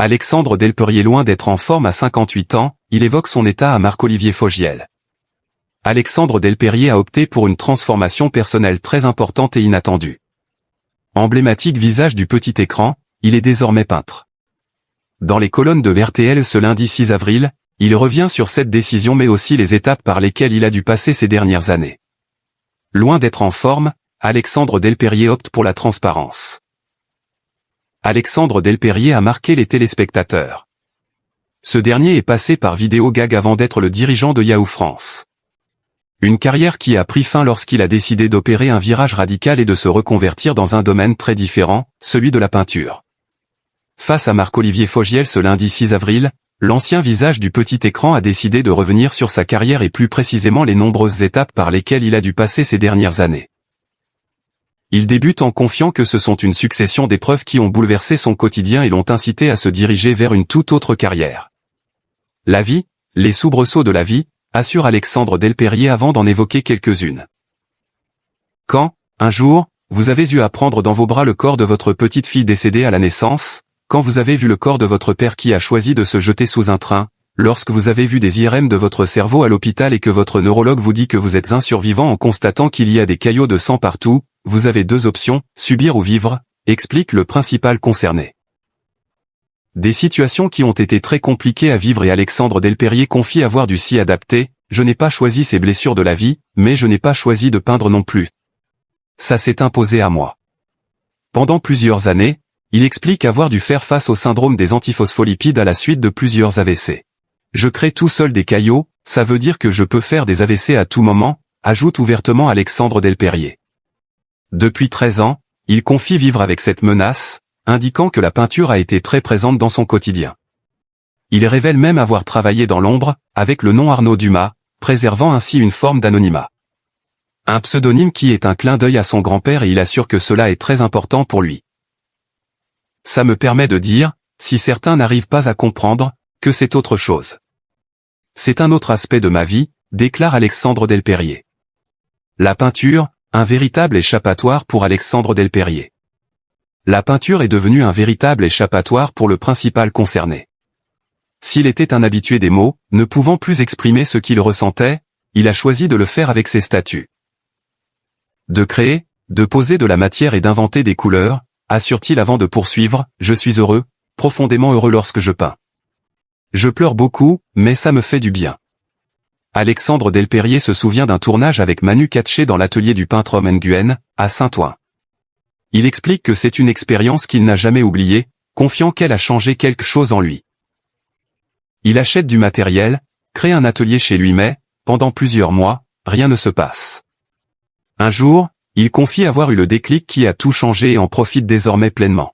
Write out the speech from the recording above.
Alexandre Delperrier, loin d'être en forme à 58 ans, il évoque son état à Marc-Olivier Fogiel. Alexandre Delperrier a opté pour une transformation personnelle très importante et inattendue. Emblématique visage du petit écran, il est désormais peintre. Dans les colonnes de RTL ce lundi 6 avril, il revient sur cette décision mais aussi les étapes par lesquelles il a dû passer ces dernières années. Loin d'être en forme, Alexandre Delperrier opte pour la transparence. Alexandre Delperrier a marqué les téléspectateurs. Ce dernier est passé par Vidéo Gag avant d'être le dirigeant de Yahoo France. Une carrière qui a pris fin lorsqu'il a décidé d'opérer un virage radical et de se reconvertir dans un domaine très différent, celui de la peinture. Face à Marc-Olivier Fogiel ce lundi 6 avril, l'ancien visage du petit écran a décidé de revenir sur sa carrière et plus précisément les nombreuses étapes par lesquelles il a dû passer ces dernières années. Il débute en confiant que ce sont une succession d'épreuves qui ont bouleversé son quotidien et l'ont incité à se diriger vers une toute autre carrière. La vie, les soubresauts de la vie, assure Alexandre Delperrier avant d'en évoquer quelques-unes. Quand, un jour, vous avez eu à prendre dans vos bras le corps de votre petite fille décédée à la naissance, quand vous avez vu le corps de votre père qui a choisi de se jeter sous un train, lorsque vous avez vu des IRM de votre cerveau à l'hôpital et que votre neurologue vous dit que vous êtes un survivant en constatant qu'il y a des caillots de sang partout, vous avez deux options, subir ou vivre, explique le principal concerné. Des situations qui ont été très compliquées à vivre et Alexandre Delperrier confie avoir dû s'y adapter. Je n'ai pas choisi ces blessures de la vie, mais je n'ai pas choisi de peindre non plus. Ça s'est imposé à moi. Pendant plusieurs années, il explique avoir dû faire face au syndrome des antiphospholipides à la suite de plusieurs AVC. Je crée tout seul des caillots, ça veut dire que je peux faire des AVC à tout moment, ajoute ouvertement Alexandre Delperrier. Depuis 13 ans, il confie vivre avec cette menace, indiquant que la peinture a été très présente dans son quotidien. Il révèle même avoir travaillé dans l'ombre, avec le nom Arnaud Dumas, préservant ainsi une forme d'anonymat. Un pseudonyme qui est un clin d'œil à son grand-père et il assure que cela est très important pour lui. Ça me permet de dire, si certains n'arrivent pas à comprendre, que c'est autre chose. C'est un autre aspect de ma vie, déclare Alexandre Delperrier. La peinture, un véritable échappatoire pour Alexandre Delperrier. La peinture est devenue un véritable échappatoire pour le principal concerné. S'il était un habitué des mots, ne pouvant plus exprimer ce qu'il ressentait, il a choisi de le faire avec ses statues. De créer, de poser de la matière et d'inventer des couleurs, assure-t-il avant de poursuivre, je suis heureux, profondément heureux lorsque je peins. Je pleure beaucoup, mais ça me fait du bien. Alexandre Delperrier se souvient d'un tournage avec Manu Katché dans l'atelier du peintre Romain Nguyen, à Saint-Ouen. Il explique que c'est une expérience qu'il n'a jamais oubliée, confiant qu'elle a changé quelque chose en lui. Il achète du matériel, crée un atelier chez lui mais, pendant plusieurs mois, rien ne se passe. Un jour, il confie avoir eu le déclic qui a tout changé et en profite désormais pleinement.